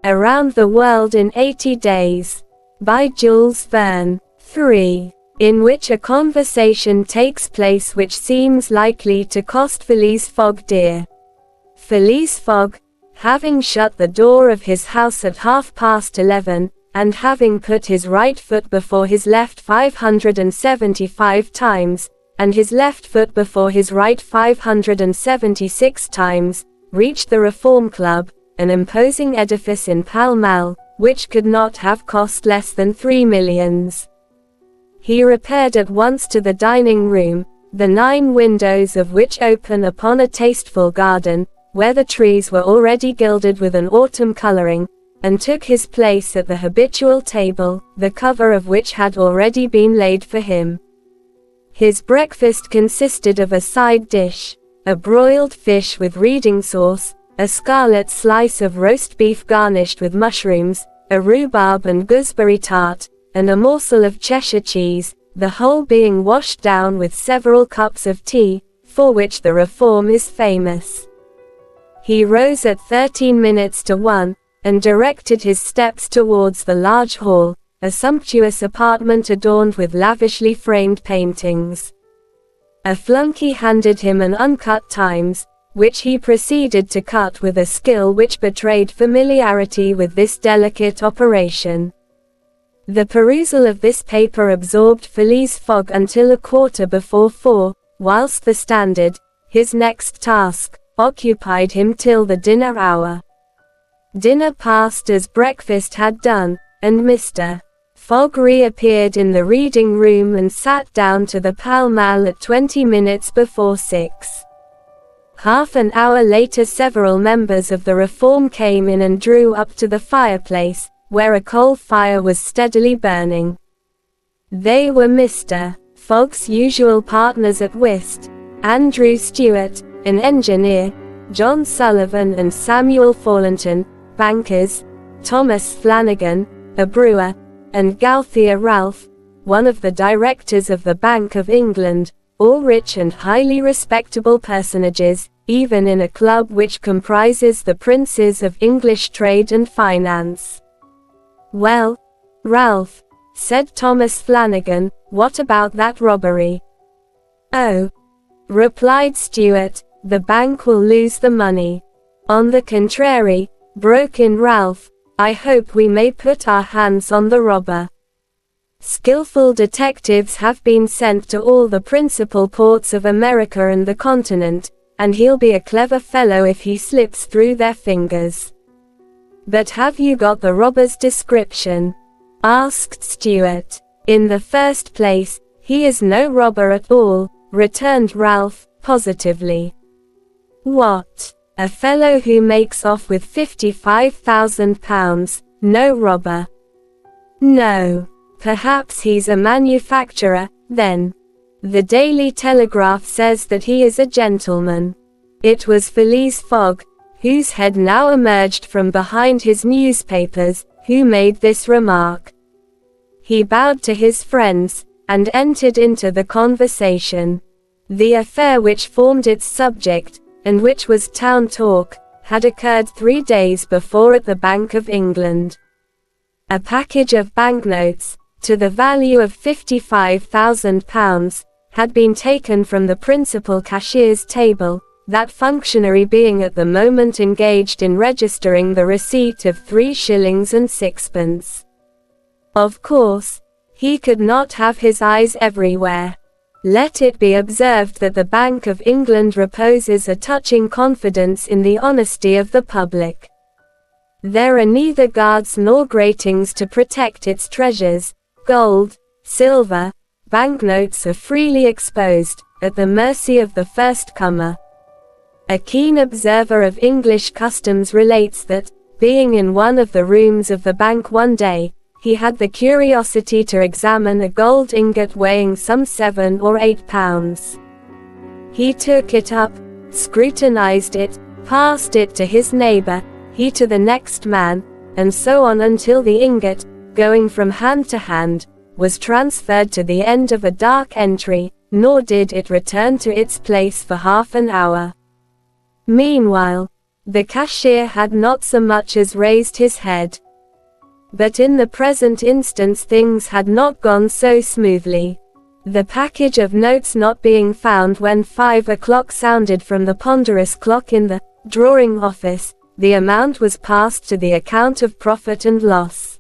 Around the World in 80 Days, by Jules Verne. 3. In which a conversation takes place which seems likely to cost Phileas Fogg dear. Phileas Fogg, having shut the door of his house at 11:30, and having put his right foot before his left 575 times, and his left foot before his right 576 times, reached the Reform Club, an imposing edifice in Pall Mall, which could not have cost less than 3 millions. He repaired at once to the dining room, the 9 windows of which open upon a tasteful garden, where the trees were already gilded with an autumn coloring, and took his place at the habitual table, the cover of which had already been laid for him. His breakfast consisted of a side dish, a broiled fish with reading sauce, a scarlet slice of roast beef garnished with mushrooms, a rhubarb and gooseberry tart, and a morsel of Cheshire cheese, the whole being washed down with several cups of tea, for which the Reform is famous. He rose at 1:13, and directed his steps towards the large hall, a sumptuous apartment adorned with lavishly framed paintings. A flunky handed him an uncut Times, which he proceeded to cut with a skill which betrayed familiarity with this delicate operation. The perusal of this paper absorbed Phileas Fogg until 4:15, whilst the Standard, his next task, occupied him till the dinner hour. Dinner passed as breakfast had done, and Mr. Fogg reappeared in the reading room and sat down to the Pall Mall at 20 minutes before 6. Half an hour later several members of the Reform came in and drew up to the fireplace, where a coal fire was steadily burning. They were Mr. Fogg's usual partners at whist, Andrew Stewart, an engineer, John Sullivan and Samuel Thornton, bankers, Thomas Flanagan, a brewer, and Gauthier Ralph, one of the directors of the Bank of England, all rich and highly respectable personages, even in a club which comprises the princes of English trade and finance. "Well, Ralph," said Thomas Flanagan, "what about that robbery?" "Oh," replied Stewart, "the bank will lose the money." "On the contrary," broke in Ralph, "I hope we may put our hands on the robber. Skillful detectives have been sent to all the principal ports of America and the continent, and he'll be a clever fellow if he slips through their fingers." "But have you got the robber's description?" asked Stewart. "In the first place, he is no robber at all," returned Ralph, positively. "What? A fellow who makes off with £55,000, no robber?" "No. Perhaps he's a manufacturer, then. The Daily Telegraph says that he is a gentleman." It was Phileas Fogg, whose head now emerged from behind his newspapers, who made this remark. He bowed to his friends, and entered into the conversation. The affair which formed its subject, and which was town talk, had occurred 3 days before at the Bank of England. A package of banknotes, to the value of £55,000, had been taken from the principal cashier's table, that functionary being at the moment engaged in registering the receipt of 3 shillings and 6pence. Of course, he could not have his eyes everywhere. Let it be observed that the Bank of England reposes a touching confidence in the honesty of the public. There are neither guards nor gratings to protect its treasures. Gold, silver, banknotes are freely exposed, at the mercy of the first comer. A keen observer of English customs relates that, being in one of the rooms of the bank one day, he had the curiosity to examine a gold ingot weighing some 7 or 8 pounds. He took it up, scrutinized it, passed it to his neighbor, he to the next man, and so on until the ingot, going from hand to hand, was transferred to the end of a dark entry, nor did it return to its place for half an hour. Meanwhile, The cashier had not so much as raised his head. But in the present instance things had not gone so smoothly. The package of notes not being found when 5 o'clock sounded from the ponderous clock in the drawing office, the amount was passed to the account of profit and loss.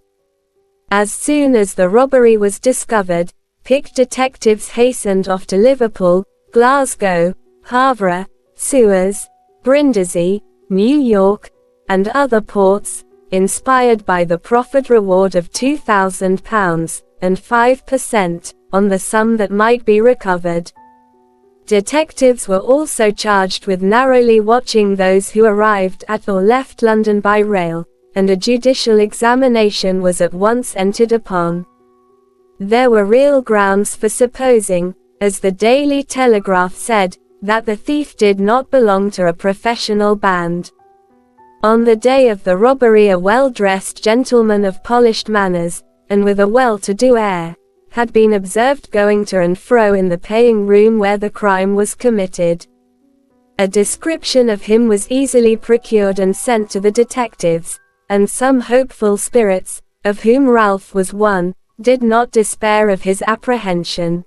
As soon as the robbery was discovered, picked detectives hastened off to Liverpool, Glasgow, Havre, Suez, Brindisi, New York, and other ports, inspired by the proffered reward of £2,000, and 5%, on the sum that might be recovered. Detectives were also charged with narrowly watching those who arrived at or left London by rail, and a judicial examination was at once entered upon. There were real grounds for supposing, as the Daily Telegraph said, that the thief did not belong to a professional band. On the day of the robbery a well-dressed gentleman of polished manners, and with a well-to-do air, had been observed going to and fro in the paying room where the crime was committed. A description of him was easily procured and sent to the detectives, and some hopeful spirits, of whom Ralph was one, did not despair of his apprehension.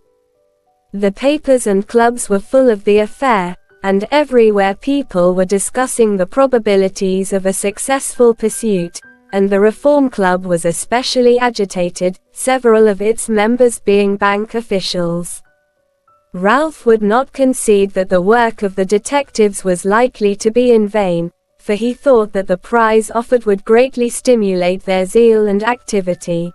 The papers and clubs were full of the affair, and everywhere people were discussing the probabilities of a successful pursuit, and the Reform Club was especially agitated, several of its members being bank officials. Ralph would not concede that the work of the detectives was likely to be in vain, for he thought that the prize offered would greatly stimulate their zeal and activity.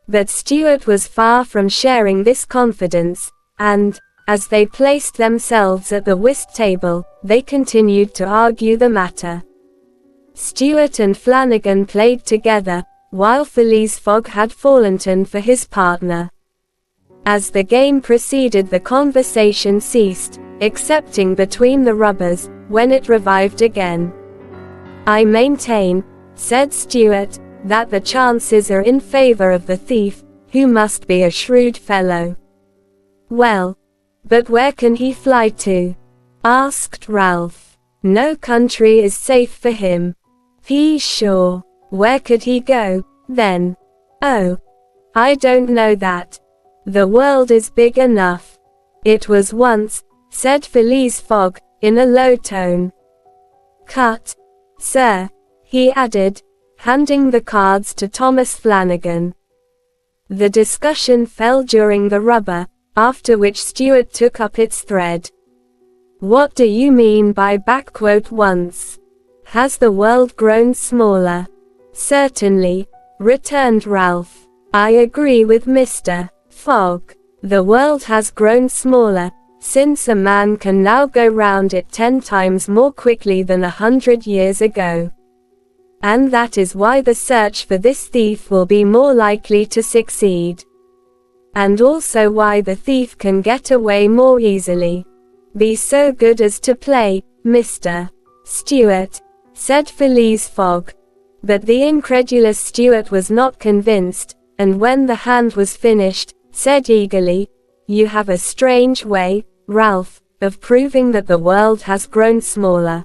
But Stuart was far from sharing this confidence, and, as they placed themselves at the whist table, they continued to argue the matter. Stuart and Flanagan played together, while Phileas Fogg had Thornton for his partner. As the game proceeded the conversation ceased, excepting between the rubbers, when it revived again. "I maintain," said Stuart, "that the chances are in favor of the thief, who must be a shrewd fellow." "Well, but where can he fly to?" asked Ralph. "No country is safe for him." "He's sure. Where could he go, then?" "Oh, I don't know that. The world is big enough." "It was once," said Phileas Fogg, in a low tone. "Cut, sir," he added, handing the cards to Thomas Flanagan. The discussion fell during the rubber, after which Stuart took up its thread. "What do you mean by once? Has the world grown smaller?" "Certainly," returned Ralph. "I agree with Mr. Fogg. The world has grown smaller, since a man can now go round it 10 times more quickly than 100 years ago. And that is why the search for this thief will be more likely to succeed. And also why the thief can get away more easily. Be so good as to play, Mr. Stuart," said Phileas Fogg. But the incredulous Stuart was not convinced, and when the hand was finished, said eagerly, "You have a strange way, Ralph, of proving that the world has grown smaller."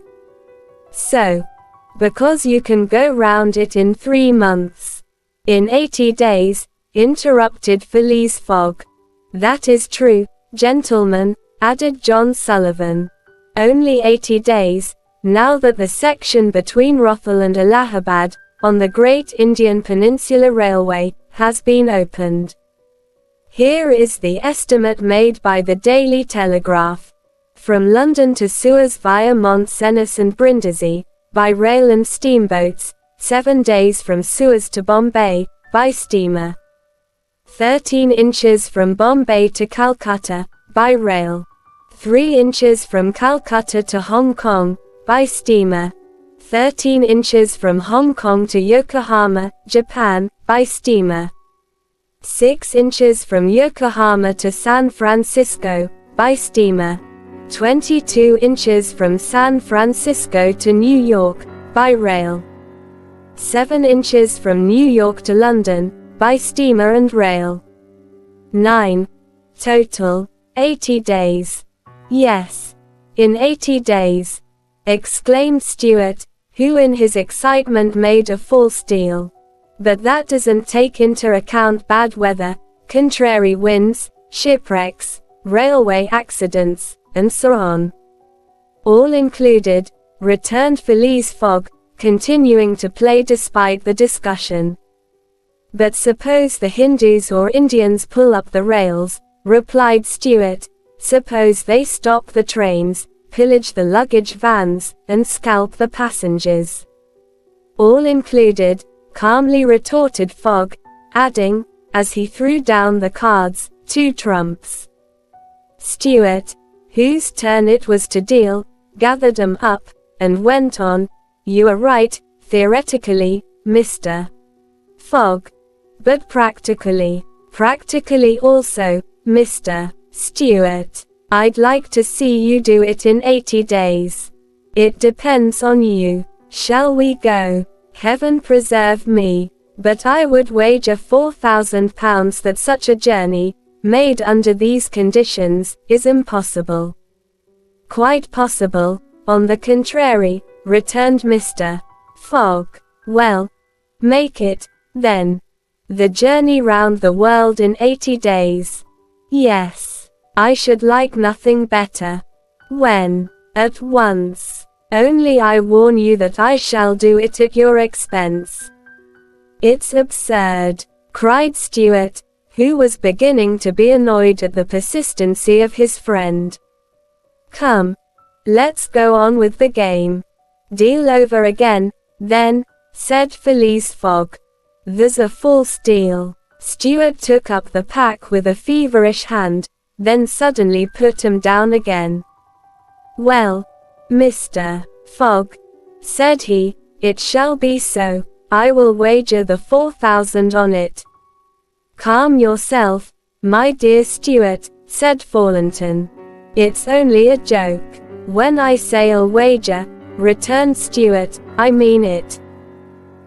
"So, because you can go round it in 3 months. In 80 days, interrupted Phileas Fogg. "That is true, gentlemen," added John Sullivan. "Only 80 days, now that the section between Rothal and Allahabad, on the Great Indian Peninsula Railway, has been opened. Here is the estimate made by the Daily Telegraph. From London to Suez via Mont Cenis and Brindisi, by rail and steamboats, 7 days from Suez to Bombay, by steamer. 13 inches from Bombay to Calcutta, by rail. 3 inches from Calcutta to Hong Kong, by steamer. 13 inches from Hong Kong to Yokohama, Japan, by steamer. 6 inches from Yokohama to San Francisco, by steamer. 22 inches from San Francisco to New York, by rail. 7 inches from New York to London, by steamer and rail. 9. Total, 80 days. Yes. In 80 days. exclaimed Stuart, who in his excitement made a false deal. But that doesn't take into account bad weather, contrary winds, shipwrecks, railway accidents, and so on. All included, returned Phileas Fogg, continuing to play despite the discussion. But suppose the Hindus or Indians pull up the rails, replied Stuart. Suppose they stop the trains, pillage the luggage vans, and scalp the passengers. All included, calmly retorted Fogg, adding, as he threw down the cards, 2 trumps. Stuart, whose turn it was to deal, gathered them up, and went on, "You are right, theoretically, Mr. Fogg. But practically also, Mr. Stuart. I'd like to see you do it in 80 days. It depends on you. Shall we go? Heaven preserve me, but I would wager £4,000 that such a journey, made under these conditions, is impossible." "Quite possible, on the contrary," returned Mr. Fogg. "Well, make it, then. The journey round the world in 80 days. Yes. I should like nothing better. When? At once. Only I warn you that I shall do it at your expense." "It's absurd," cried Stuart, who was beginning to be annoyed at the persistency of his friend. "Come. Let's go on with the game." "Deal over again, then," said Phileas Fogg. "There's a false deal." Stuart took up the pack with a feverish hand, then suddenly put him down again. "Well, Mr. Fogg," said he, "it shall be so. I will wager the 4,000 on it." "Calm yourself, my dear Stuart," said Thornton. "It's only a joke. When I say I'll wager," returned Stuart, "I mean it."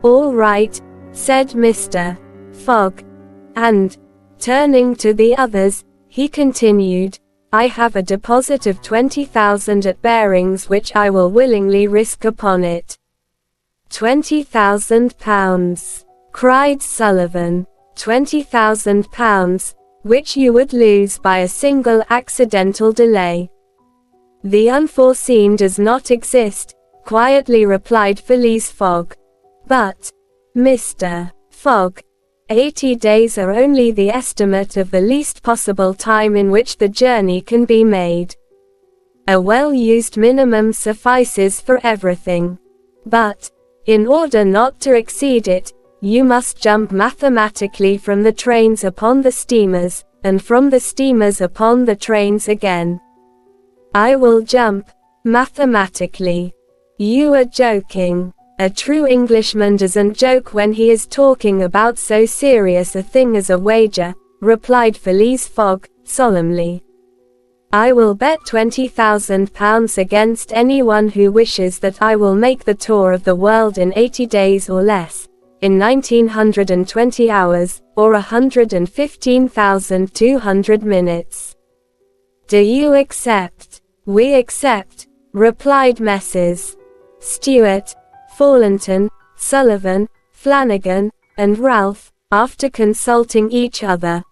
"All right," said Mr. Fogg. And, turning to the others, he continued, "I have a deposit of 20,000 at Bearings which I will willingly risk upon it." £20,000, cried Sullivan. £20,000, which you would lose by a single accidental delay. "The unforeseen does not exist," quietly replied Phileas Fogg. "But, Mr. Fogg, 80 days are only the estimate of the least possible time in which the journey can be made. A well-used minimum suffices for everything. But, in order not to exceed it, you must jump mathematically from the trains upon the steamers, and from the steamers upon the trains again." "I will jump, mathematically." "You are joking. A true Englishman doesn't joke when he is talking about so serious a thing as a wager," replied Phileas Fogg, solemnly. "I will bet £20,000 against anyone who wishes that I will make the tour of the world in 80 days or less, in 1920 hours, or 115,200 minutes. Do you accept?" "We accept," replied Messrs. Stuart, Thornton, Sullivan, Flanagan, and Ralph, after consulting each other.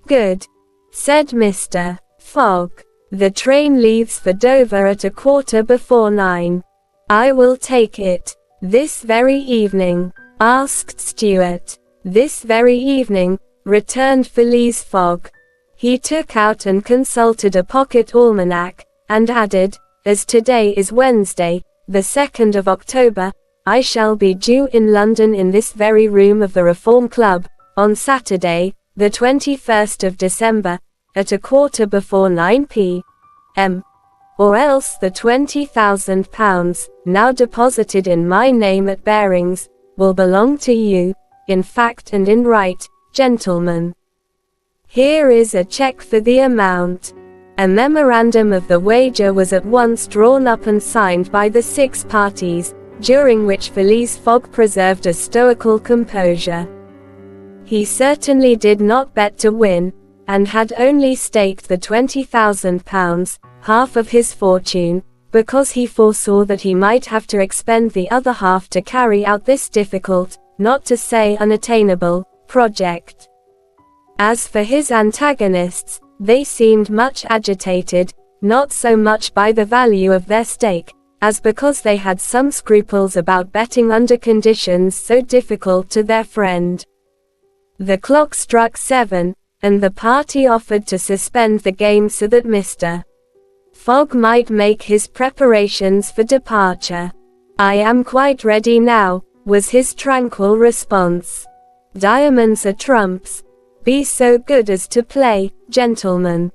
"Good," said Mr. Fogg. "The train leaves for Dover at 9:15. I will take it." "This very evening?" asked Stuart. "This very evening," returned Phileas Fogg. He took out and consulted a pocket almanac, and added, "As today is Wednesday, the 2nd of October, I shall be due in London in this very room of the Reform Club, on Saturday, the 21st of December, at 9:15 p.m. Or else the £20,000, now deposited in my name at Bearings, will belong to you, in fact and in right, gentlemen. Here is a cheque for the amount." A memorandum of the wager was at once drawn up and signed by the 6 parties, during which Phileas Fogg preserved a stoical composure. He certainly did not bet to win, and had only staked the £20,000, half of his fortune, because he foresaw that he might have to expend the other half to carry out this difficult, not to say unattainable, project. As for his antagonists, they seemed much agitated, not so much by the value of their stake, as because they had some scruples about betting under conditions so difficult to their friend. The clock struck 7, and the party offered to suspend the game so that Mr. Fogg might make his preparations for departure. "I am quite ready now," was his tranquil response. "Diamonds are trumps. Be so good as to play, gentlemen."